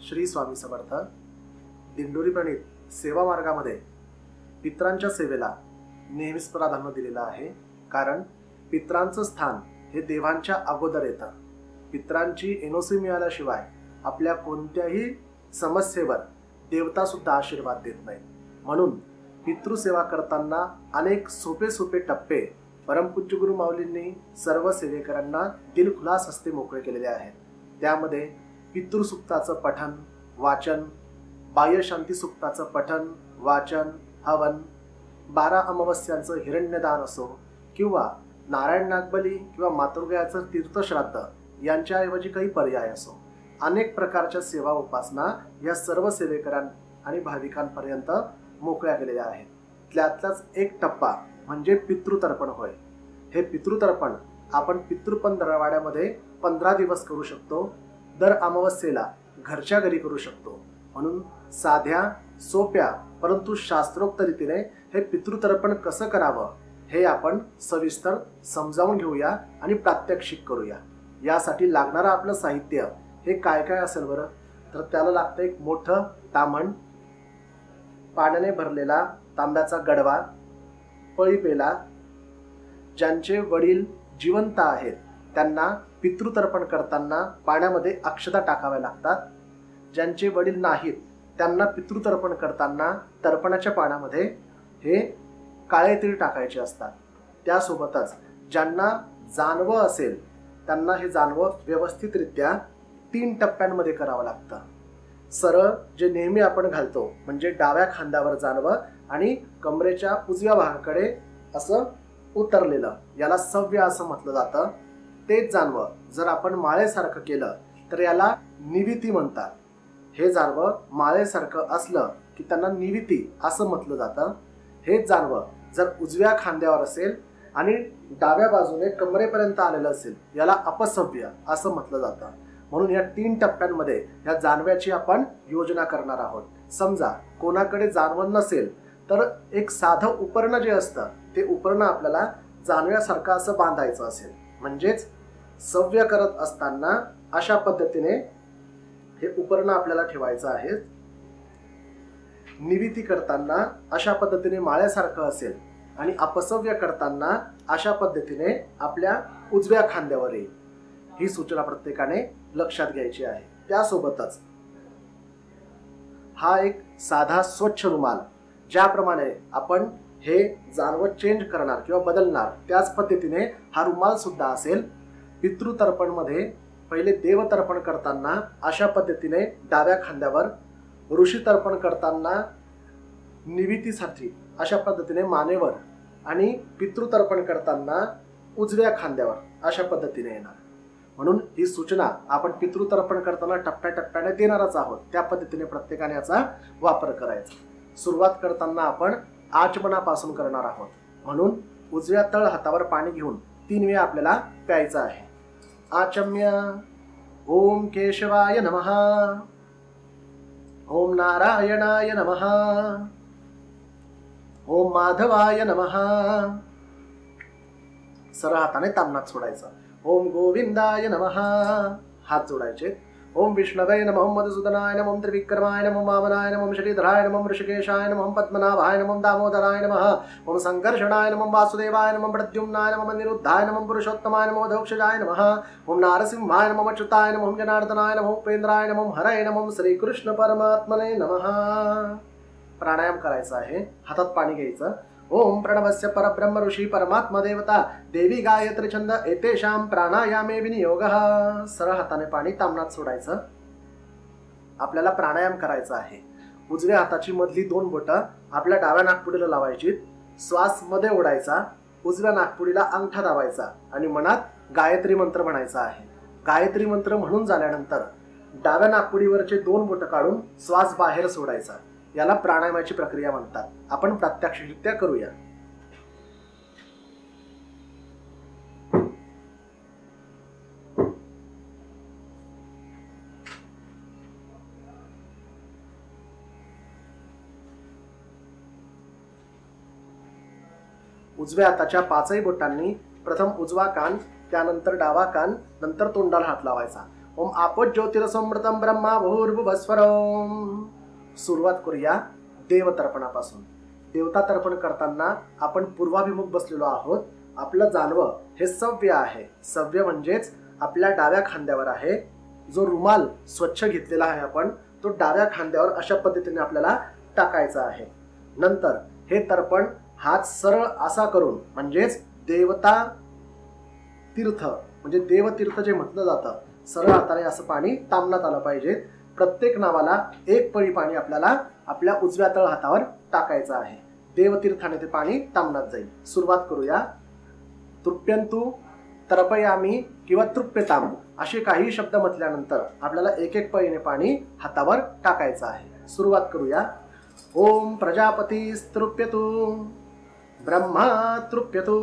श्री स्वामी समर्थ. दिंडोरी प्रणित सेवा मार्गामध्ये पित्रांच्या सेवेला नेहमीच प्राधान्य दिलेलं आहे. कारण पित्रांचं स्थान हे देवांच्या अगोदर येतं. पित्रांची एनओसी मिळाल्याशिवाय आपल्या कोणत्याही समस्येवर देवता सुद्धा आशीर्वाद देत नाही. म्हणून पितृसेवा करताना अनेक सोपे सोपे टप्पे परमपूज्य गुरु माऊलींनी सर्व सेवेकरांना दिलखुलास हस्ते मोकळे केलेले आहेत. त्यामध्ये पितृसुक्ताचं पठन वाचन, बाह्यशांती सुक्ताचं पठन वाचन, हवन, 12 अमावस्यांचं हिरण्यदान असो किंवा नारायण नागबली किंवा मातृगयाचं तीर्थश्राद्ध यांच्याऐवजी काही पर्याय असो, अनेक प्रकारच्या सेवा उपासना या सर्व सेवेकरां आणि भाविकांपर्यंत मोकळ्या केलेल्या आहेत. त्यातलाच एक टप्पा म्हणजे पितृतर्पण होय. हे पितृतर्पण आपण पितृपंधरवाड्यामध्ये 15 दिवस करू शकतो. दर अमावस्येला घरच्या घरी करू शकतो. म्हणून साध्या सोप्या परंतु शास्त्रोक्त रीतीने हे पितृतर्पण कसं करावं हे आपण सविस्तर समजावून घेऊया आणि प्रात्यक्षिक करूया. यासाठी लागणारं आपलं साहित्य हे काय काय असेल बरं? तर त्याला लागतं एक मोठं ताम्हण, पाण्याने भरलेला तांब्याचा गडवा, पळी पेला. ज्यांचे वडील जिवंत आहेत त्यांना पितृतर्पण करताना पाण्यामध्ये अक्षता टाकाव्या लागतात. ज्यांचे वडील नाहीत त्यांना पितृतर्पण करताना तर्पणाच्या पाण्यामध्ये हे काळे तीळ टाकायचे असतात. त्यासोबतच ज्यांना जानवं असेल त्यांना हे जानवं व्यवस्थितरित्या 3 टप्प्यांमध्ये करावं लागतं. सरळ जे नेहमी आपण घालतो म्हणजे डाव्या खांद्यावर जानवं आणि कमरेच्या उजव्या भागाकडे असं उतरलेलं, याला सव्य असं म्हटलं जातं. तेच जानवं जर आपण माळेसारखं केलं तर याला निविती म्हणतात. हे जानवं माळेसारखं असलं की त्यांना निविती असं म्हटलं जातं. हेच जानवं जर उजव्या खांद्यावर असेल आणि डाव्या बाजूने कमरेपर्यंत आलेलं असेल याला अपसव्य असं म्हटलं जातं. म्हणून या 3 टप्प्यांमध्ये या जानव्याची आपण योजना करणार आहोत. समजा कोणाकडे जानवं नसेल तर एक साधं उपरणं जे असतं ते उपरणं आपल्याला जानव्यासारखं असं बांधायचं असेल. म्हणजेच सव्य करत असताना अशा पद्धतीने हे उपरणं आपल्याला ठेवायचं आहे. निविती करताना अशा पद्धतीने माळ्यासारखं असेल आणि अपसव्य करताना अशा पद्धतीने आपल्या उजव्या खांद्यावर येईल. ही सूचना प्रत्येकाने लक्षात घ्यायची आहे. त्यासोबतच हा एक साधा स्वच्छ रुमाल, ज्याप्रमाणे आपण हे जानवं चेंज करणार किंवा बदलणार त्याच पद्धतीने हा रुमाल सुद्धा असेल. पितृतर्पण मध्ये पहिले देवतर्पण करताना अशा पद्धतीने डाव्या खांद्यावर, ऋषी तर्पण करताना निवितीसाठी अशा पद्धतीने मानेवर आणि पितृतर्पण करताना उजव्या खांद्यावर अशा पद्धतीने येणार. म्हणून ही सूचना आपण पितृतर्पण करताना टप्प्याटप्प्याने देणारच आहोत. त्या पद्धतीने प्रत्येकाने याचा वापर करायचा. सुरुवात करताना आपण आचमनापासून करणार आहोत. म्हणून उजव्या तळ हातावर पाणी घेऊन 3 वेळा आपल्याला प्यायचं आहे. आचम्य. ओम केशवाय नमः, ओम नारायणाय नमः, ओम माधवाय नमः. सरळ हाताने ताम्हणात सोडायचं. ओम गोविंदाय नमः, हात जोडायचे. ओम विष्णवे नमः, मधुसूदनाय नमः, त्रिविक्रमाय नमः, वामनाय नमः, श्रीधराय नमः, ऋषिकेशाय नमः, पद्मनाभाय नमः, दामोदराय नमः. ओम संकर्षणाय नमः, वासुदेवाय नमः, प्रद्युम्नाय नमः, निरुद्धाय नमः, पुरुषोत्तमाय नमः, दक्षजाय नमः. ओम नारसिंहाय नमः, अच्युताय नमः, जनार्दनाय नमः, उपेंद्राय नमः, हरये नमः, श्रीकृष्ण परमात्मने नमः. प्राणायाम करायचा आहे. हातात पाणी घ्यायचं. ओम प्रणवस्य परब्रह्म ऋषी परमात्मा देवता देवी गायत्री छंद एतेषां प्राणायामे विनियोगः. सरळ हाताने पाणी ताम्हणात सोडायचं. आपल्याला प्राणायाम करायचा आहे. उजव्या हाताची मधली 2 बोटं आपल्या डाव्या नाकपुडीला लावायची. श्वास मध्ये ओढायचा. उजव्या नाकपुडीला अंगठा दाबायचा आणि मनात गायत्री मंत्र म्हणायचा आहे. गायत्री मंत्र म्हणून झाल्यानंतर डाव्या नाकपुडीवरचे 2 बोटं काढून श्वास बाहेर सोडायचा. याला प्राणायामाची प्रक्रिया म्हणतात. आपण प्रात्यक्षिकरित्या करूया. उजव्या हाताच्या 5ही बोटांनी प्रथम उजवा कान, त्यानंतर डावा कान, नंतर तोंडाला हात लावायचा. ओम आपो ज्योतिरसमृतम ब्रह्मा भूर्भुवस्वरम. सुरुवात करूया देवतर्पणापासून. देवता तर्पण करताना आपण पूर्वाभिमुख बसलेलो आहोत. आपलं जानवं हे सव्य आहे. सव्य म्हणजेच आपल्या डाव्या खांद्यावर आहे. जो रुमाल स्वच्छ घेतलेला आहे आपण तो डाव्या खांद्यावर अशा पद्धतीने आपल्याला टाकायचा आहे. नंतर हे तर्पण हात सरळ असा करून म्हणजेच देवता तीर्थ म्हणजे देवतीर्थ जे म्हटलं जातं सरळ हाताने असं पाणी तांबण्यात आलं पाहिजे. प्रत्येक नावाला एक पळी पाणी आपल्याला आपल्या उजव्या तळ हातावर टाकायचं आहे. देवतीर्थाने ते पाणी तांबण्यात जाईल. सुरुवात करूया. तृप्यंतु, तर्पयामी किंवा तृप्यताम असे काही शब्द म्हटल्यानंतर आपल्याला एक एक पळीने पाणी हातावर टाकायचं आहे. सुरुवात करूया. ओम प्रजापतीस्तृप्यतु, ब्रह्मा तृप्यतु,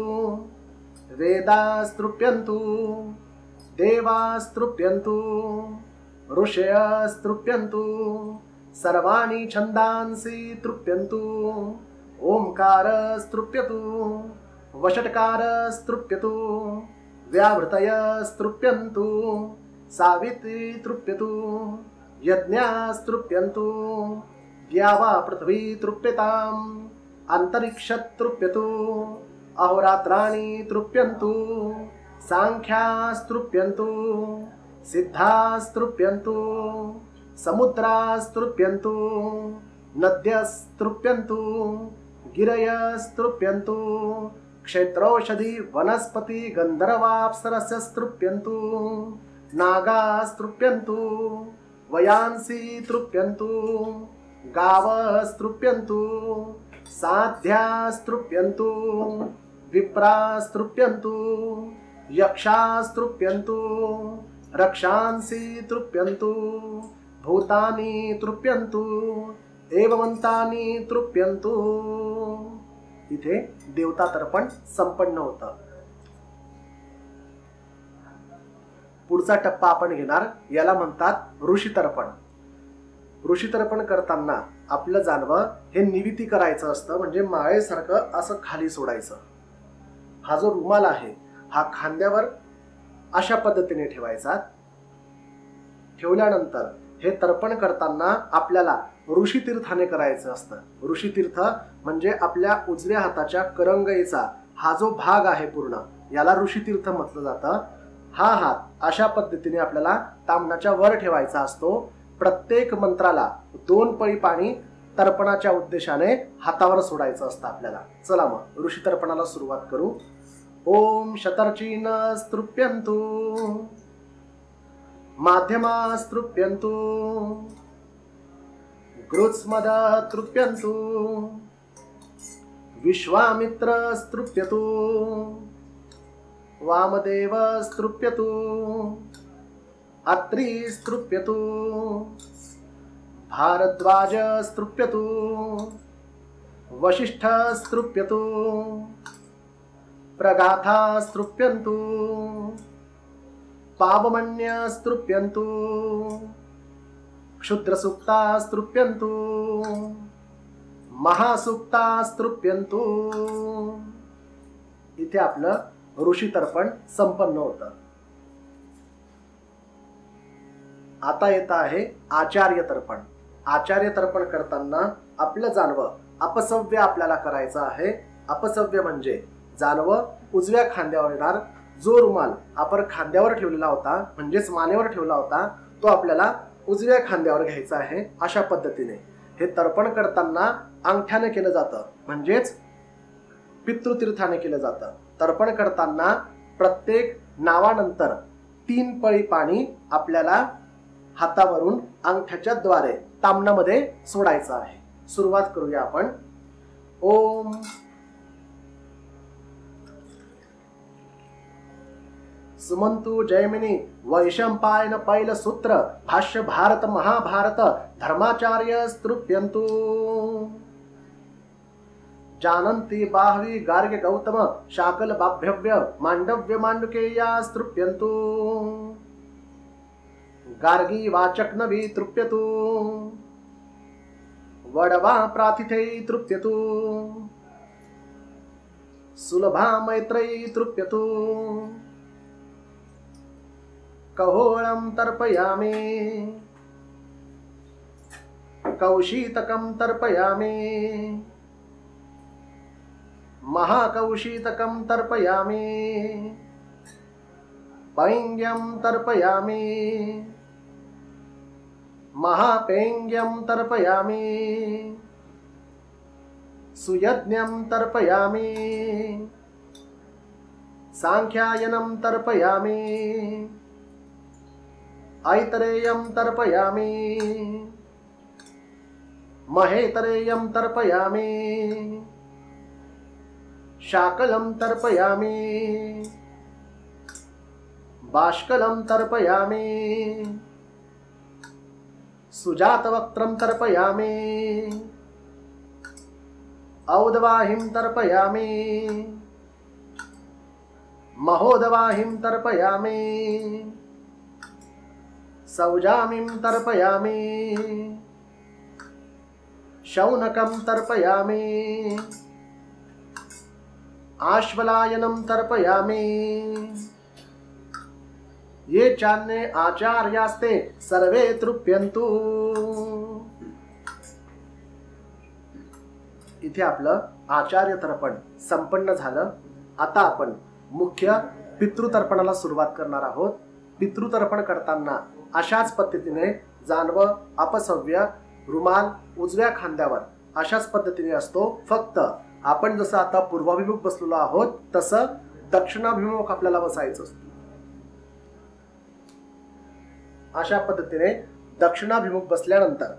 वेदास्तृप्यन्तु, देवास्तृप्यन्तु, ऋषयस्तृप्यन्तु, सर्वाणि छन्दांसि तृप्यन्तु, ओंकारस्तृप्यतु, वषट्कारस्तृप्यतु, व्यावृतयस्तृप्यन्तु, सावित्री तृप्यतु, यज्ञास्तृप्यन्तु, द्यावा पृथ्वी तृप्यताम्, अंतरिक्षतृप्यतु, अहोरात्राणि तृप्यन्तु, सांख्यास्तृप्यन्तु, सिद्धास्तृप्यन्तु, समुद्रास्तृप्यन्तु, नद्यस्तृप्यन्तु, गिरयस्तृप्यन्तु, क्षेत्रौषधि वनस्पति गन्धर्वाप्सरसस्तृप्यन्तु, नागास्तृप्यन्तु, वयांसि तृप्यन्तु, गावस्तृप्यन्तु, साध्यास्तृप्यन्तु, विप्रास्तृप्यन्तु, यक्षास्तृप्यन्तु, रक्षांसि तृप्यन्तु, भूतानि तृप्यन्तु, एवमंतानि तृप्यन्तु. इथे देवता तर्पण संपन्न होतं. पुढचा टप्पा आपण घेणार याला म्हणतात ऋषी तर्पण. ऋषी तर्पण करताना आपलं जानवं हे निविती करायचं असतं म्हणजे माळेसारखं असं खाली सोडायचं. हा जो रुमाल आहे हा खांद्यावर अशा पद्धतीने ठेवायचा. ठेवल्यानंतर हे तर्पण करताना आपल्याला ऋषीतीर्थाने करायचं असतं. ऋषीतीर्थ म्हणजे आपल्या उजव्या हाताच्या करंगईचा हा जो भाग आहे पूर्ण याला ऋषीतीर्थ म्हटलं जातं. हा हात अशा पद्धतीने आपल्याला तांबणाच्या वर ठेवायचा असतो. प्रत्येक मंत्राला 2 पळी पाणी तर्पणाच्या उद्देशाने हातावर सोडायचं असतं आपल्याला. चला मग ऋषी तर्पणाला सुरुवात करू. ओम शतर्चीनस्तृप्यन्तु, माध्यमास्तृप्यन्तु, गृत्स्मदतृप्यन्तु, विश्वामित्रस्तृप्यतु, वामदेवस्तृप्यतु, अत्रिस्तृप्यतु, भारद्वाजस्तृप्यतु, वसिष्ठस्तृप्यतु, प्रगाथास्तृप्यन्तु, पावमन्यस्तृप्यन्तु, क्षुद्रसुक्तास्तृप्यन्तु, महासुक्तास्तृप्यन्तु. इथे आपलं ऋषी तर्पण संपन्न होतं. आता येत आहे आचार्य तर्पण. आचार्य तर्पण करताना आपलं जानवं अपसव्य आपल्याला करायचं आहे. अपसव्य म्हणजे जानवं उजव्या खांद्यावर येणार. जो रुमाल आपण खांद्यावर ठेवलेला होता म्हणजेच मानेवर ठेवला होता तो आपल्याला उजव्या खांद्यावर घ्यायचा आहे. अशा पद्धतीने हे तर्पण करताना अंगठ्याने केलं जातं म्हणजेच पितृतीर्थाने केलं जातं. तर्पण करताना प्रत्येक नावानंतर 3 पळी पाणी आपल्याला हातावरून अंगठ्याच्या द्वारे ताम्हणामध्ये सोडायचं आहे. सुरुवात करूया आपण. ओम सुमंतु जैमिनी वैशंपायन पैल सूत्र भाष्य भारत महाभारत धर्माचार्य स्तृप्यन्तु, जानन्ति बाह्वी गार्ग्य गौतम शाकल बाभ्यव्य मांडव्य मांडुकेया स्तृप्यन्तु, गार्गी वाचक्नवी तृप्यतु, वडवा प्रातिथै तृप्यतु, सुलभा मैत्रेयी तृप्यतु, कहोळं तर्पयामि कौशीतकं तर्पयामि महाकौशीतकं तर्पयामि पैङ्ग्यं तर्पयामि महापैङ्ग्यं तर्पयामि सुयज्ञं तर्पयामि सांख्यायनं तर्पयामि ऐतरेयं तर्पयामि महेतरेयं तर्पयामि शाकलं तर्पयामि बाष्कलं तर्पयामि सुजातवक्त्रं तर्पयामि औदवाहिं तर्पयामि महोदवाहिं तर्पयामि सौजामिं तर्पयामि शौनकं तर्पयामि आश्वलायनं तर्पयामि ये चान्ये आचार्यास्ते सर्वे तृप्यन्तु। इथे आपलं आचार्य तर्पण संपन्न झालं। आता आपण मुख्य पितृतर्पणाला सुरुवात करणार आहोत। पितृतर्पण करताना अशाच पद्धतीने जानवं, अपसव्य, रुमाल उजव्या खांद्यावर अशाच पद्धतीने असतो। फक्त आपण जसं आता पूर्वाभिमुख बसलेलो आहोत तसं दक्षिणाभिमुख आपल्याला बसायचं असतं। अशा पद्धतीने दक्षिणाभिमुख बसल्यानंतर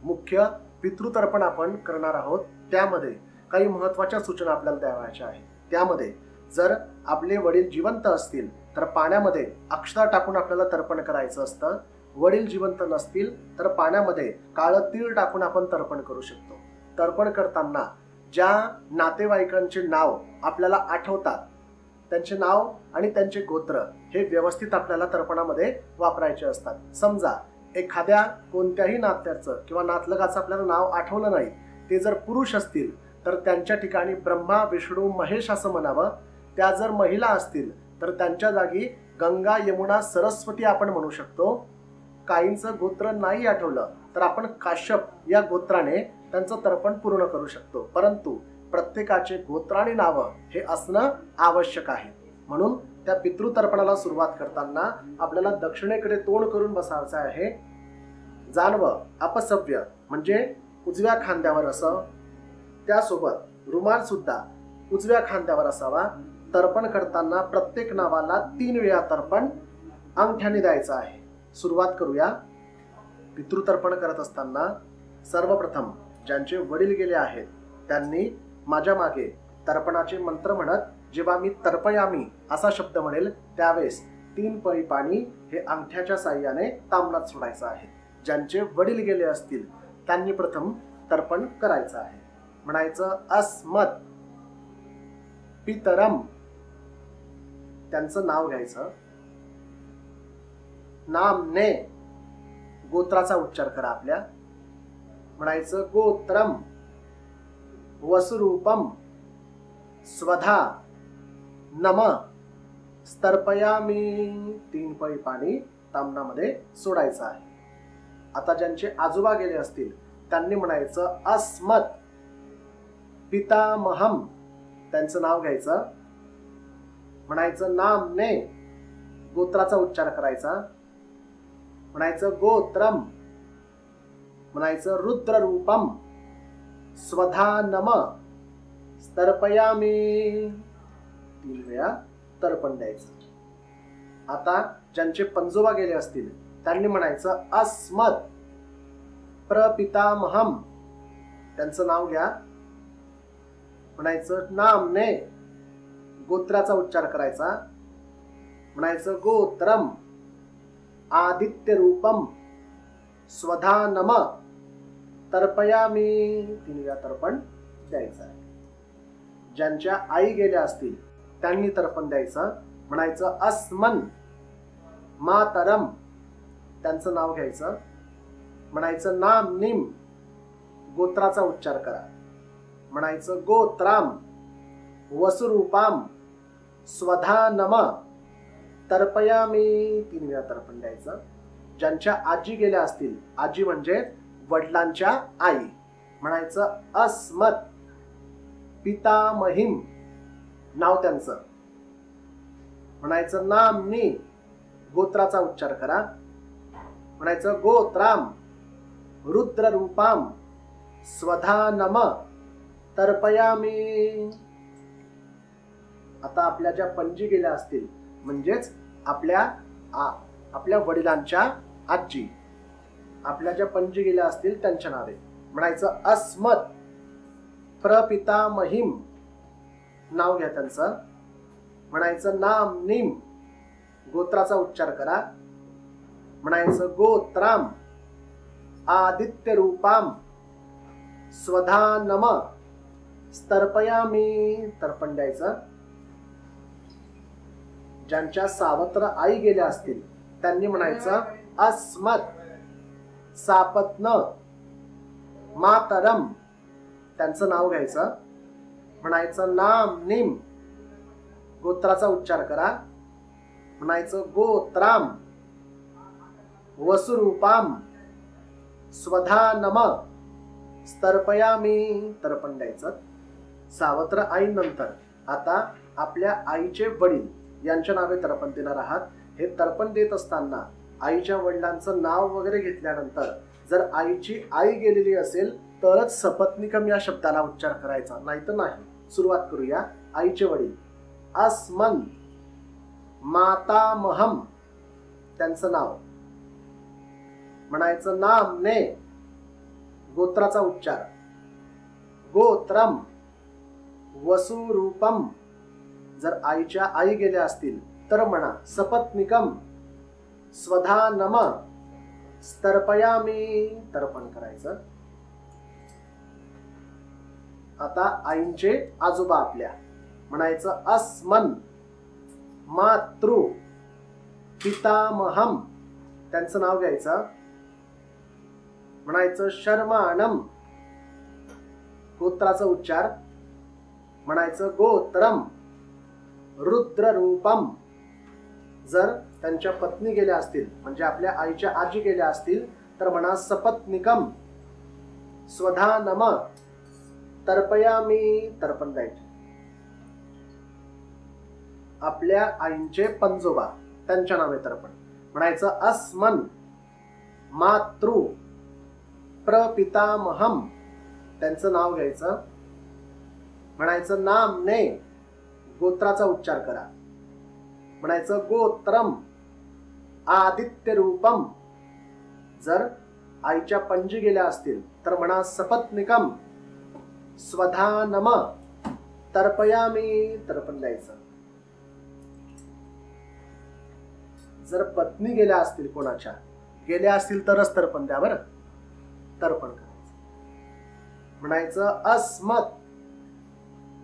मुख्य पितृतर्पण आपण करणार आहोत। त्यामध्ये काही महत्त्वाच्या सूचना आपल्याला द्यावयाच्या आहेत। त्यामध्ये जर आपले वडील जिवंत असतील तर पाण्यामध्ये अक्षता टाकून आपल्याला तर्पण करायचं असतं। वडील जिवंत नसतील तर पाण्यामध्ये काळं तीळ टाकून आपण तर्पण करू शकतो। तर्पण करताना ज्या नातेवाईकांचे नाव आपल्याला आठवतात त्यांचे नाव आणि त्यांचे गोत्र हे व्यवस्थित आपल्याला तर्पणामध्ये वापरायचे असतात। समजा एखाद्या कोणत्याही नात्याचं किंवा नातलगाचं आपल्याला नाव आठवलं नाही, ते जर पुरुष असतील तर त्यांच्या ठिकाणी ब्रह्मा, विष्णू, महेश असं म्हणावं। त्या जर महिला असतील तर त्यांच्या जागी गंगा, यमुना, सरस्वती आपण म्हणू शकतो। काहींचं गोत्र नाही आठवलं तर आपण काश्यप या गोत्राने त्यांचं तर्पण पूर्ण करू शकतो। परंतु प्रत्येकाचे गोत्र आणि नावं हे असणं आवश्यक आहे। म्हणून त्या पितृतर्पणाला सुरुवात करताना आपल्याला दक्षिणेकडे तोंड करून बसायचं आहे। जानवं अपसव्य म्हणजे उजव्या खांद्यावर असं, त्यासोबत रुमाल सुद्धा उजव्या खांद्यावर असावा। तर्पण करताना प्रत्येक नावाला 3 वेळा तर्पण अंगठ्याने द्यायचं आहे। सुरुवात करूया। पितृतर्पण करत असताना सर्वप्रथम ज्यांचे वडील गेले आहेत त्यांनी माझ्या मागे तर्पणाचे मंत्र म्हणत जेव्हा मी तर्पयामी असा शब्द म्हणेल त्यावेळेस 3 पळी पाणी हे अंगठ्याच्या साहाय्याने ताम्हणात सोडायचं आहे। ज्यांचे वडील गेले असतील त्यांनी प्रथम तर्पण करायचं आहे। म्हणायचं अस्मत् पितरम, त्यांचं नाव घ्यायचं। नामने, गोत्राचा उच्चार करा आपल्या। म्हणायचं गोत्रम वसुरूपम स्वधा नम स्तर्पयामी। 3 पळी पाणी ताम्हणामध्ये सोडायचं आहे। आता ज्यांचे आजोबा गेले असतील त्यांनी म्हणायचं अस्मत् पितामहम, त्यांचं नाव घ्यायचं। म्हणायचं नामने, गोत्राचा उच्चार करायचा। म्हणायचं गोत्रम, म्हणायचं रुद्ररूपम स्वधा नम स्तर्पयामी। 3 वेळा तर्पण द्यायचं। आता ज्यांचे पंजोबा गेले असतील त्यांनी म्हणायचं अस्मत् प्रपितामहम, त्यांचं नाव घ्या। म्हणायचं नामने, गोत्राचा उच्चार करायचा। म्हणायचं गोत्रम आदित्य रूपम स्वधा नम तर्पयामी। 3 वेळा तर्पण द्यायचं आहे। ज्यांच्या आई गेल्या असतील त्यांनी तर्पण द्यायचं। म्हणायचं अस्मन् मातरम, त्यांचं नाव घ्यायचं। म्हणायचं नामनिम, गोत्राचा उच्चार करा। म्हणायचं गोत्राम वसुरूपाम स्वधा नम तर्पयामी, 3 वेळा तर्पण द्यायचं. ज्यांच्या आजी गेल्या असतील, आजी म्हणजे वडिलांच्या आई, म्हणायचं अस्मत् पितामहीम, नाव त्यांचं, म्हणायचं नामनी, गोत्राचा उच्चार करा, म्हणायचं गोत्राम रुद्ररूपाम स्वधा नम तर्पयामी. आता आपल्या ज्या पणजी गेल्या असतील, म्हणजेच आपल्या वडिलांच्या आजी, आपल्या ज्या पणजी गेल्या असतील त्यांच्या नावे, म्हणायचं अस्मत् प्रपितामहीम, नाव घ्या त्यांचं, म्हणायचं नामनीम, गोत्राचा उच्चार करा, म्हणायचं गोत्राम आदित्य रूपाम स्वधा नम तर्पयामी, तर्पण द्यायचं. ज्यांच्या सावत्र आई गेल्या असतील त्यांनी म्हणायचं अस्मत् सापत्न मातरम, त्यांचं नाव घ्यायचं, म्हणायचं नामनीम, गोत्राचा उच्चार करा, म्हणायचं गोत्राम वसुरूपाम स्वधा नम तर्पयामी, तर्पण द्यायचं. सावत्र आईनंतर आता आपल्या आईचे वडील यांच्या नावे तर्पण देणार आहात. हे तर्पण देत असताना आईच्या वडिलांचं नाव वगैरे घेतल्यानंतर जर आईची आई गेलेली असेल तरच सपत्निकम या शब्दाला उच्चार करायचा, नाहीतर नाही. सुरुवात करूया. आईचे वडील अस्मन् मातामहम, त्यांचं नाव, म्हणायचं नामने, गोत्राचा उच्चार, गोत्रम वसुरूपम. जर आईच्या आई गेल्या असतील तर म्हणा सपत्निकम स्वधा नम तर्पयामी, तर्पण करायचं. आता आईंचे आजोबा आपल्या, म्हणायचं अस्मन् मातृ पितामहम, त्यांचं नाव घ्यायचं, म्हणायचं शर्माणम, गोत्राचा उच्चार, म्हणायचं गोत्रम रुद्ररूपम. जर त्यांच्या पत्नी गेल्या असतील, म्हणजे आपल्या आईच्या आजी गेल्या असतील तर म्हणा सपत्निकम स्वधा नम तर्पयामी, तर्पण द्यायचे. आपल्या आईंचे पंजोबा त्यांच्या नावे तर्पण, म्हणायचं अस्मन् मातृ प्रपितामहम, त्यांचं नाव घ्यायचं, म्हणायचं नामने, गोत्राचा उच्चार करा, म्हणायचं गोत्रम आदित्य रूपम. जर आईच्या पणजी गेल्या असतील तर म्हणा सपत्निकम स्वधा नम तर्पयामी, तर्पण द्यायचं. जर पत्नी गेल्या असतील, कोणाच्या गेल्या असतील तरच तर्पण द्या बरं, तर्पण करायचं. म्हणायचं अस्मत्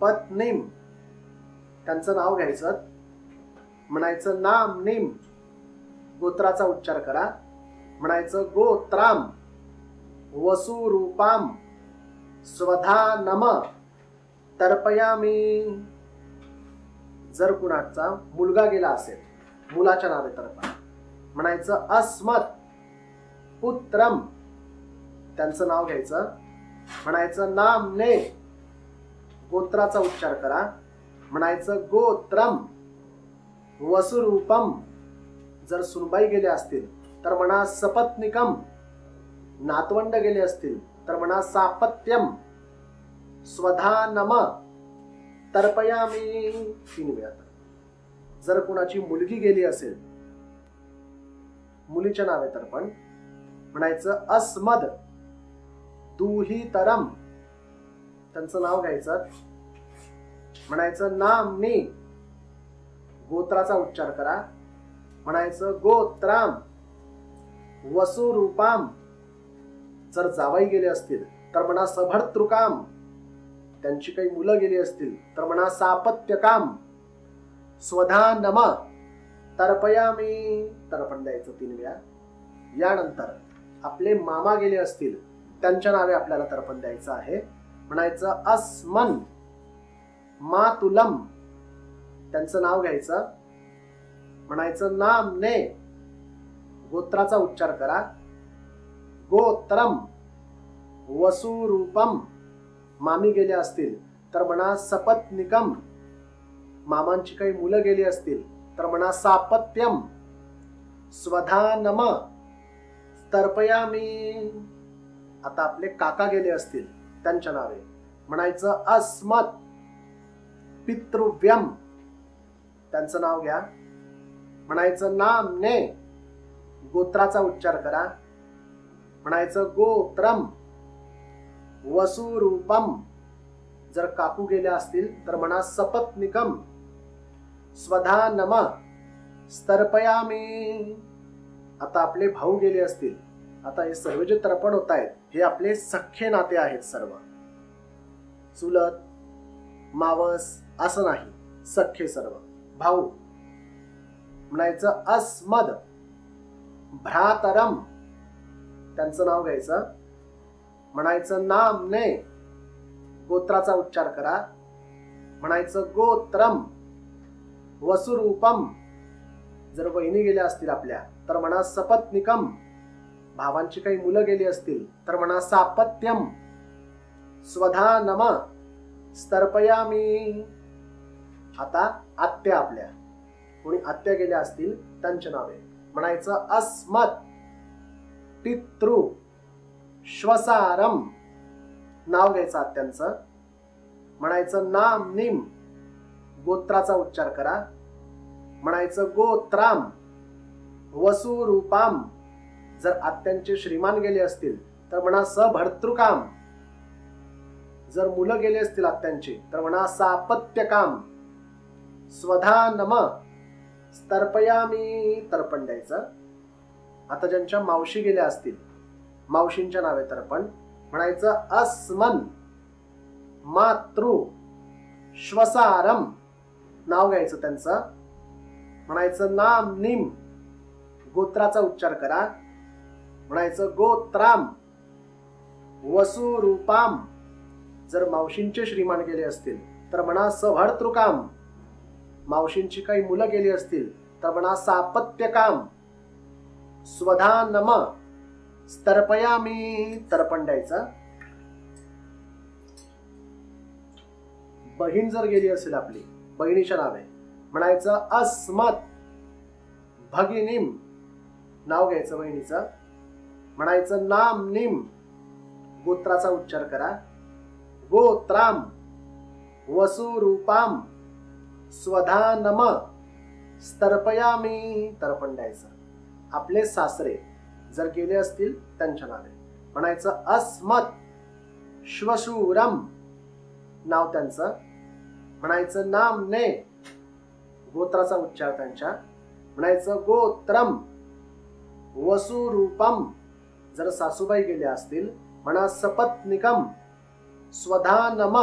पत्नीम, त्यांचं नाव घ्यायचं, म्हणायचं नामनीम, गोत्राचा उच्चार करा, म्हणायचं गोत्राम वसुरूपाम स्वधा नम तर्पयामी. जर कुणाचा मुलगा गेला असेल, मुलाच्या नावे तर्पण, म्हणायचं अस्मत् पुत्रम, त्यांचं नाव घ्यायचं, म्हणायचं नामने, गोत्राचा उच्चार करा, म्हणायचं गोत्रम वसुरूपम. जर सुनबाई गेले असतील तर म्हणा सपत्निकम, नातवंड गेले असतील तर म्हणा सापत्यम स्वधा नम तर्पयामी, 3 वेळा. जर कुणाची मुलगी गेली असेल, मुलीच्या नावे तर्पण, म्हणायचं अस्मद दुहितरम, त्यांचं नाव घ्यायचं, म्हणायचं नामनी, गोत्राचा उच्चार करा, म्हणायचं गोत्राम वसुरूपाम. जर जावाई गेले असतील तर म्हणा सभर्तृकाम, त्यांची काही मुलं गेली असतील तर म्हणा सापत्यकाम स्वधा नम तर्पयामी, तर्पण द्यायचं 3 वेळा. यानंतर आपले मामा गेले असतील त्यांच्या नावे आपल्याला तर्पण द्यायचं आहे, म्हणायचं अस्मन् मातुलम त्यांचं नाव घ्यायचं, म्हणायचं नामने गोत्राचा उच्चार करा, गोत्रम वसुरूपम मामी गेले असतील तर म्हणा सपत्निकम, मामांची काही मुलं गेली असतील तर म्हणा सापत्यम, स्वधानम तर्पयामी, आता आपले काका गेले असतील त्यांच्या नावे म्हणायचं अस्मत् पितृव्यम त्यांचं नाव घ्या, म्हणायचं नामने गोत्राचा उच्चार करा, म्हणायचं गोत्रम वसुरूपम, जर काकू गेले असतील तर म्हणा सपत्निकम, स्वधानम स्तर्पयामी, आता आपले भाऊ गेले असतील, आता हे सर्व जे तर्पण होत आहेत हे आपले सख्खे नाते आहेत, सर्व चुलत मावस असं नाही, सख्खे सर्व भाऊ, म्हणायचं अस्मद भ्रातरम त्यांचं नाव घ्यायचं, म्हणायचं नामने गोत्राचा उच्चार करा, म्हणायचं गोत्रम वसुरूपम, जर वहिनी गेल्या असतील आपल्या तर म्हणा सपत्निकम, भावांची काही मुलं गेली असतील तर म्हणा सापत्यम, स्वधानम स्तर्पयामी, आता आत्या आपल्या कोणी आत्या गेल्या असतील त्यांचे नावे म्हणायचं अस्मत् पितृ श्वसारम, नाव घ्यायचं आत्यांचं, म्हणायचं नामनिम गोत्राचा उच्चार करा, म्हणायचं गोत्राम वसुरूपाम, जर आत्यांचे श्रीमान गेले असतील तर म्हणा सभर्तृकाम, जर मुलं गेले असतील आत्यांची तर म्हणा सापत्यकाम, स्वधानम स्तर्पयामी तर्पण द्यायचं. आता ज्यांच्या मावशी गेल्या असतील मावशींच्या नावे तर्पण म्हणायचं अस्मन मातृ श्वसारम, नाव घ्यायचं त्यांचं, म्हणायचं नाम निम गोत्राचा उच्चार करा, म्हणायचं गोत्राम वसुरूपाम, जर मावशींचे श्रीमान गेले असतील तर म्हणा सभर्तृकाम, मावशींची काही मुलं गेली असतील तर म्हणा सापत्यकाम, स्वधानम स्तर्पयामी तर्पण द्यायचं. बहीण जर गेली असेल आपली बहिणीच्या नावे म्हणायचं अस्मत् भगिनीम, नाव घ्यायचं बहिणीचं, म्हणायचं नामनिम गोत्राचा उच्चार करा, गोत्राम वसुरूपाम स्वधानम स्तर्पयामी तर्पण द्यायचं. आपले सासरे जर गेले असतील त्यांच्या नावे म्हणायचं अस्मत् श्वशूरम, नाव त्यांचं, म्हणायचं नामने गोत्राचा उच्चार त्यांच्या, म्हणायचं गोत्रम वसुरूपम, जर सासूबाई गेल्या असतील म्हणा सपत्निकम स्वधानम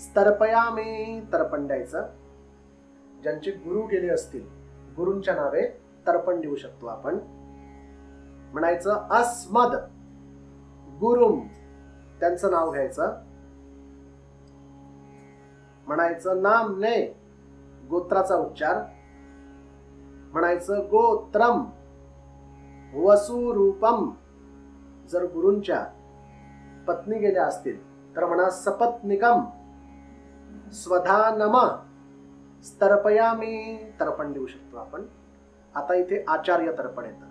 स्तर्पयामी तर्पण द्यायचं. ज्यांचे गुरु गेले असतील गुरूंच्या नावे तर्पण देऊ शकतो आपण, म्हणायचं अस्मद गुरुम, त्यांचं नाव घ्यायचं, म्हणायचं नामने गोत्राचा उच्चार, म्हणायचं गोत्रम वसुरूपम, जर गुरूंच्या पत्नी गेल्या असतील तर म्हणा सपत्निकम स्वधानम स्तर्पयामी तर्पण देऊ शकतो आपण. आता इथे आचार्य तर्पण येतं.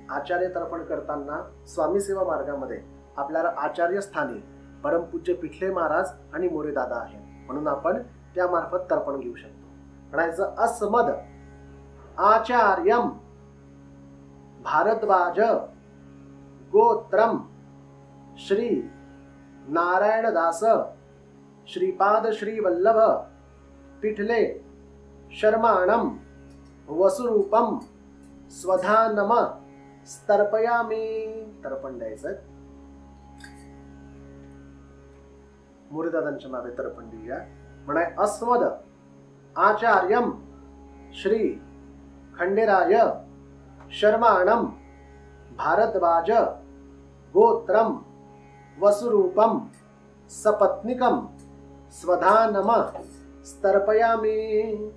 आचार्य तर्पण करताना स्वामी सेवा मार्गामध्ये आपल्याला आचार्य स्थानी परमपूज्य पिठले महाराज आणि मोरे दादा आहेत, म्हणून आपण त्यामार्फत तर्पण घेऊ शकतो. म्हणायचं अस्मद आचार्यम भारद्वाज गोत्रम श्री नारायणदास श्रीपाद श्री वल्लभ पिठले शर्माणम वसुरूपम स्वधानम स्तर्पयामी तर्पण द्यायचं. मोरेदादांच्या नावे तर्पण देऊया. म्हणाय अस्मद आचार्यम श्री खंडेराय शर्माणम भारद्वाज गोत्रम वसुरूपम सपत्निकम स्वधानम स्तर्पयामि।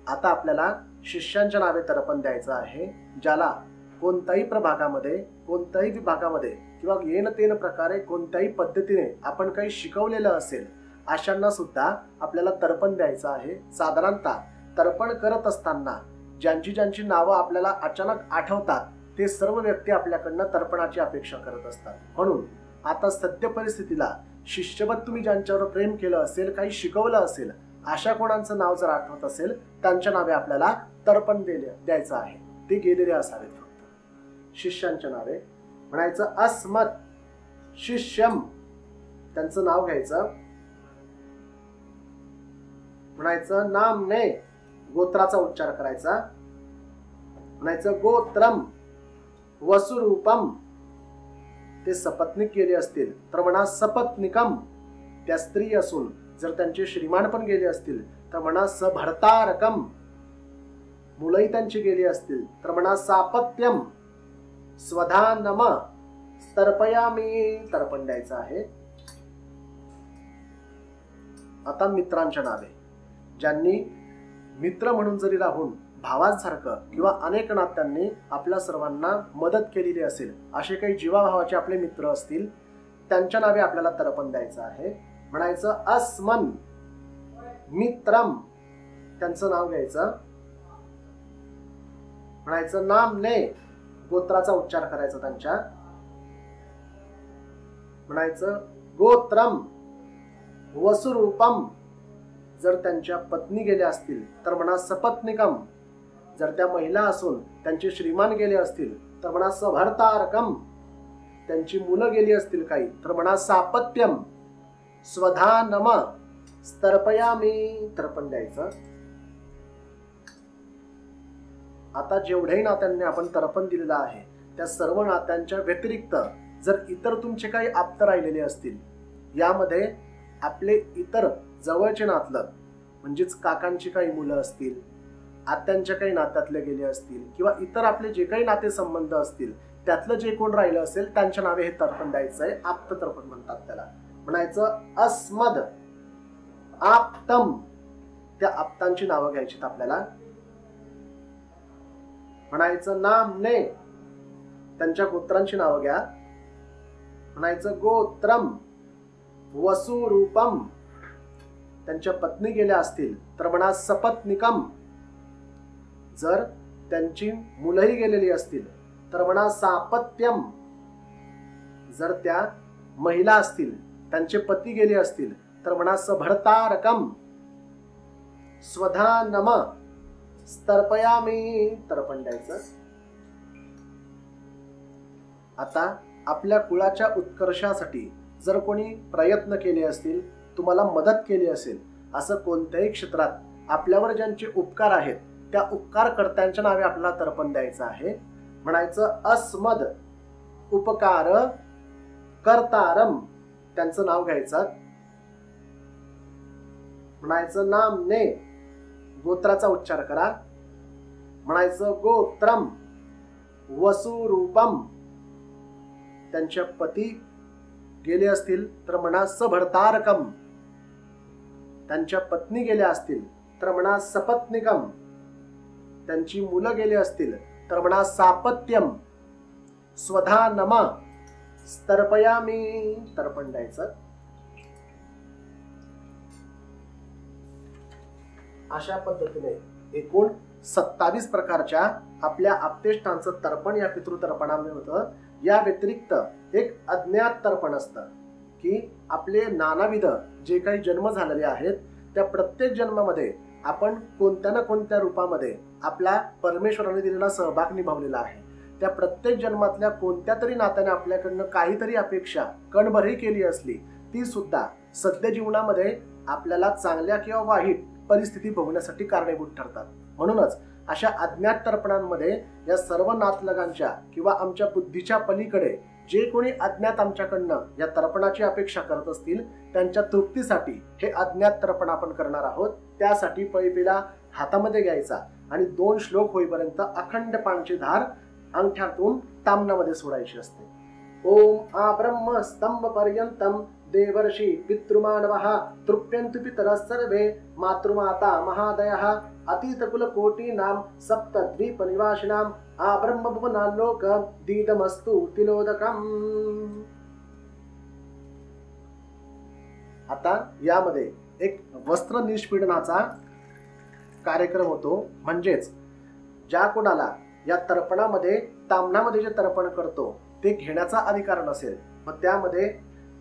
आता आपल्याला शिष्यांच्या नावे तर्पण द्यायचं आहे, ज्याला कोणत्याही प्रभागामध्ये, कोणत्याही विभागामध्ये किंवा येन तेन प्रकारे कोणत्याही पद्धतीने आपण काही शिकवलेलं असेल अशांना सुद्धा आपल्याला तर्पण द्यायचं आहे। साधारणतः तर्पण करत असताना ज्यांची ज्यांची नावं आपल्याला अचानक आठवतात ते सर्व व्यक्ती आपल्याकडनं तर्पणाची अपेक्षा करत असतात। म्हणून आता सद्य परिस्थितीला शिष्यवत तुम्ही ज्यांच्यावर प्रेम केलं असेल, काही शिकवलं असेल, अशा कोणाचं नाव जर आठवत असेल त्यांच्या नावे आपल्याला तर्पण द्यायचं आहे। ते गेलेले असावेत फक्त। शिष्यांच्या नावे म्हणायचं अस्मत् शिष्यम, त्यांचं नाव घ्यायचं, म्हणायचं नामने, गोत्राचा उच्चार करायचा, म्हणायचं गोत्रम वसुरूपम, ते सपत्निक गेले असतील तर म्हणा सपत्निकम, त्या स्त्री असून जर त्यांचे श्रीमान पण गेले असतील तर म्हणा सभर्तारकम, मुलंही त्यांची गेली असतील तर म्हणा सापत्यम, स्वधानम तर्पयामि, तर्पण द्यायचं आहे। आता मित्रांच्या नावे, ज्यांनी मित्र म्हणून जरी राहून भावासारखं किंवा अनेक नात्यांनी आपल्या सर्वांना मदत केलेली असेल, असे काही जीवाभावाचे आपले मित्र असतील त्यांच्या नावे आपल्याला तर्पण द्यायचं आहे। म्हणायचं अस्मन् मित्रम, त्यांचं नाव घ्यायचं, म्हणायचं नामने, गोत्राचा उच्चार करायचा त्यांच्या, म्हणायचं गोत्रम वसुरूपम, जर त्यांच्या पत्नी गेल्या असतील तर म्हणा सपत्निकम, जर त्या महिला असून त्यांचे श्रीमान गेले असतील तर म्हणा सभर्तारकम, त्यांची मुलं गेली असतील काही तर म्हणा सापत्यम, स्वधानम स्तर्पयामि, तर्पण द्यायचं। आता जेवढ्याही नात्यांनी आपण तर्पण दिलेलं आहे त्या सर्व नात्यांच्या व्यतिरिक्त जर इतर तुमचे काही आप्त राहिलेले असतील, यामध्ये आपले इतर जवळचे नातलं म्हणजेच काकांची काही मुलं असतील, आत्यांच्या काही नात्यातले गेले असतील किंवा इतर आपले जे काही नाते संबंध असतील त्यातलं जे कोण राहिलं असेल त्यांच्या नावे हे तर्पण द्यायचं आहे। आप्त तर्पण म्हणतात त्याला। म्हणायचं अस्मद आप्तम, त्या आप्तांची नावं घ्यायची आपल्याला, म्हणायचं नामने, त्यांच्या गोत्रांची नावं घ्या, म्हणायचं गोत्रम वसुरूपम, त्यांच्या पत्नी गेल्या असतील तर म्हणा सपत्निकम, जर त्यांची मुलंही गेलेली असतील तर म्हणा सापत्यम, जर त्या महिला असतील त्यांचे पती गेले असतील तर म्हणा सभर्तारकम, स्वधानम स्तर्पयामि, तर्पण द्यायचं। आता आपल्या कुळाच्या उत्कर्षासाठी जर कोणी प्रयत्न केले असतील, तुम्हाला मदत केली असेल, असं कोणत्याही क्षेत्रात आपल्यावर ज्यांचे उपकार आहेत त्या उपकारकर्त्यांच्या नावे आपल्याला तर्पण द्यायचं आहे। म्हणायचं अस्मद उपकार कर्तारम, त्यांचं नाव घ्यायचं, म्हणायचं नामने, गोत्राचा उच्चार करा, म्हणायचं गोत्रम वसुरूपम, त्यांच्या पती गेले असतील तर म्हणा सभर्तारकम, त्यांच्या पत्नी गेल्या असतील तर म्हणा सपत्निकम, त्यांची मुलं गेली असतील तर म्हणा सापत्यम, स्वधानम स्तर्पयामि, तर्पण द्यायचं। अशा पद्धतीने एकूण 27 प्रकारच्या आपल्या आप्तेष्टांचं तर्पण या पितृतर्पणामध्ये होतं। या व्यतिरिक्त एक अज्ञात तर्पण असतं की आपले नानाविध जे काही जन्म झालेले आहेत त्या प्रत्येक जन्मामध्ये आपण कोणत्या ना कोणत्या रूपामध्ये आपला परमेश्वराने दिलेला सहभाग निभावलेला आहे। त्या प्रत्येक जन्मातल्या कोणत्या तरी नात्याने आपल्याकडनं काहीतरी अपेक्षा कणभरही केली असली ती सुद्धा सध्या जीवनामध्ये आपल्याला चांगल्या किंवा वाईट परिस्थिती भोगण्यासाठी कारणीभूत ठरतात। म्हणूनच अशा अज्ञात तर्पणांमध्ये या सर्व नातलगांच्या किंवा आमच्या बुद्धीच्या पलीकडे जे कोणी अज्ञात आमच्याकडनं या तर्पणाची अपेक्षा करत असतील त्यांच्या तृप्तीसाठी हे अज्ञात तर्पण आपण करणार आहोत। त्यासाठी पैपेला हातामध्ये घ्यायचा आणि 2 श्लोक होईपर्यंत अखंड पाण्याची धार अंगठ्यातून ताम्नामध्ये सोडायची असते। ओम आ ब्रह्म स्तंभ पर्यंतम देवर्षि पितृमानवः तृप्यन्तु पितरः सर्वे मातृमाता महादयः अतीतकुलकोटीनां सप्तद्वीपनिवासिनाम् आब्रह्मभुवनाल्लोक दीदमस्तु तिलोदकम्। आता यामध्ये एक वस्त्र निष्पीडनाचा कार्यक्रम होतो, म्हणजेच ज्या कोणाला या तर्पणामध्ये ताम्हणामध्ये जे तर्पण करतो ते घेण्याचा अधिकार नसेल, मग त्यामध्ये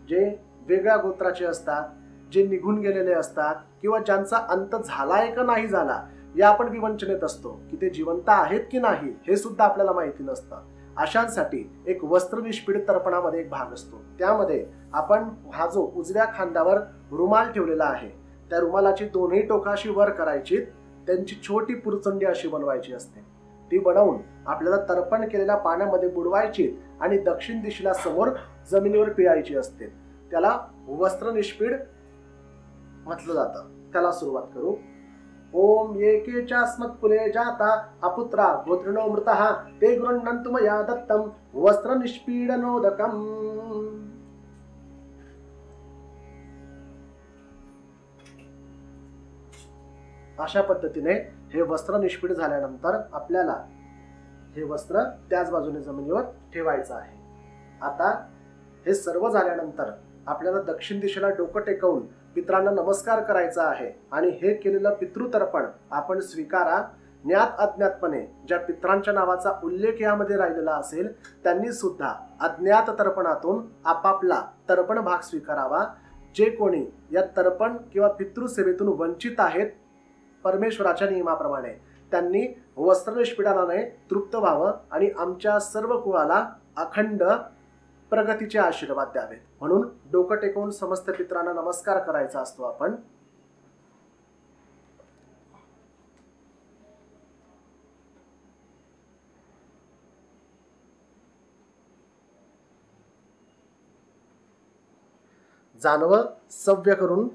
जे वेगळ्या गोत्राचे असतात, जे निघून गेलेले असतात किंवा ज्यांचा अंत झालाय का नाही झाला या आपण विवंचनेत असतो की ते जिवंत आहेत की नाही हे सुद्धा आपल्याला माहिती नसतं, अशांसाठी एक वस्त्र निष्पीडित तर्पणामध्ये एक भाग असतो। त्यामध्ये आपण हा जो उजव्या खांद्यावर रुमाल ठेवलेला आहे त्या रुमालाची दोन्ही टोकाशी वर करायची, त्यांची छोटी पुरचंडी अशी बनवायची असते, ती बनवून आपल्याला तर्पण केलेल्या पाण्यामध्ये बुडवायची आणि दक्षिण दिशेला समोर जमिनीवर पिळायची असते। त्याला वस्त्र निष्पीड म्हटलं जातं। त्याला सुरुवात करू। ओम येके चास्मत्कुले जाता अपुत्रा गोत्रिणो मृतः ते गृह्णन्तु मया दत्तं वस्त्र निष्पीडनोदकम्। अशा पद्धतीने हे वस्त्र निष्पीड झाल्यानंतर आपल्याला हे वस्त्र त्याच बाजूने जमिनीवर ठेवायचं आहे। आता हे सर्व झाल्यानंतर आपल्याला दक्षिण दिशेला डोकं टेकवून पितरांना नमस्कार करायचा आहे आणि हे केलेलं पितृतर्पण आपण स्वीकारा। ज्ञात अज्ञातपणे ज्या पितरांच्या नावाचा उल्लेख यामध्ये राहिलेला असेल त्यांनी सुद्धा अज्ञात तर्पणातून आपापला तर्पण भाग स्वीकारावा। जे कोणी या तर्पण किंवा पितृसेवेतून वंचित आहेत परमेश्वराच्या नियमाप्रमाणे त्यांनी वस्त्र निष्पीडनाने तृप्त व्हावं आणि आमच्या सर्व कुळाला अखंड प्रगतीचे आशीर्वाद द्यावेत, म्हणून डोकं टेकवून समस्त पितरांना नमस्कार करायचा असतो आपण। जानवं सव्य करून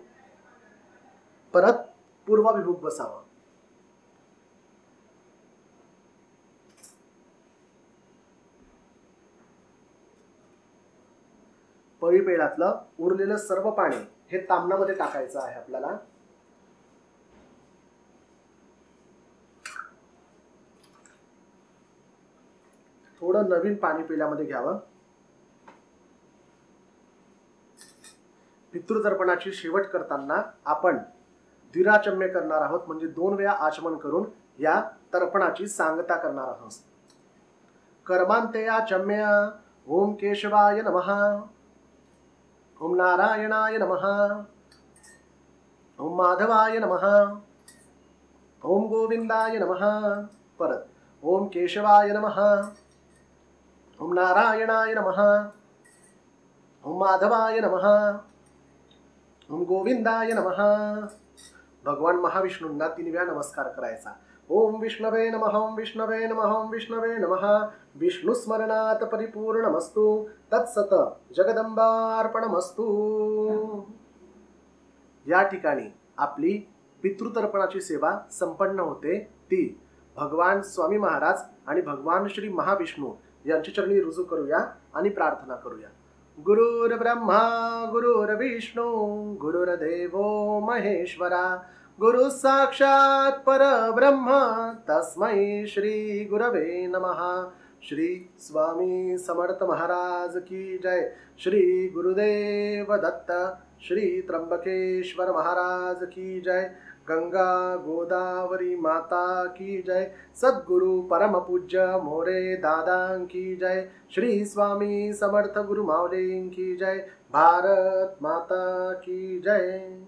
परत पूर्वाभिमुख बसावं। पळी पेळातलं उरलेलं सर्व पाणी हे ताम्हणामध्ये टाकायचं आहे आपल्याला। थोडं नवीन पाणी पेल्यामध्ये घ्यावं। पितृतर्पणाची शेवट करताना आपण द्विराचम्य करणार आहोत, म्हणजे 2 वेळा आचमन करून या तर्पणाची सांगता करणार आहोत। कर्मांते आचम्य ओम केशवाय नमः, ओम नारायणाय नमः, ओम माधवाय नमः, ओम गोविंदाय नमः। परत ओम केशवाय नमः, ओम नारायणाय नमः, ओम माधवाय नमः, ओम गोविंदाय नमः। भगवान महाविष्णूंना 3 वेळा नमस्कार करायचा। ओम विष्णवे नमः, ओम विष्णवे नमः, ओम विष्णवे नमः। विष्णु स्मरणात परिपूर्णमस्तु तत्सत जगदंबार्पणमस्तु। या ठिकाणी आपली पितृतर्पणाची सेवा संपन्न होते, ती भगवान स्वामी महाराज आणि भगवान श्री महाविष्णू यांच्या चरणी रुजू करूया आणि प्रार्थना करूया। गुरुर्ब्रह्मा गुरुर्विष्णू गुरुर्देवो महेश्वरा गुरु साक्षात परब्रह्म तस्मै श्री गुरवे नमः। श्री स्वामी समर्थ महाराज की जय। श्री गुरुदेव दत्त श्री त्र्यंबकेश्वर महाराज की जय। गंगा गोदावरी माता की जय। सद्गुरु परम पूज्य मोरे दादा की जय। श्री स्वामी समर्थ गुरु माऊली की जय। भारत माता की जय।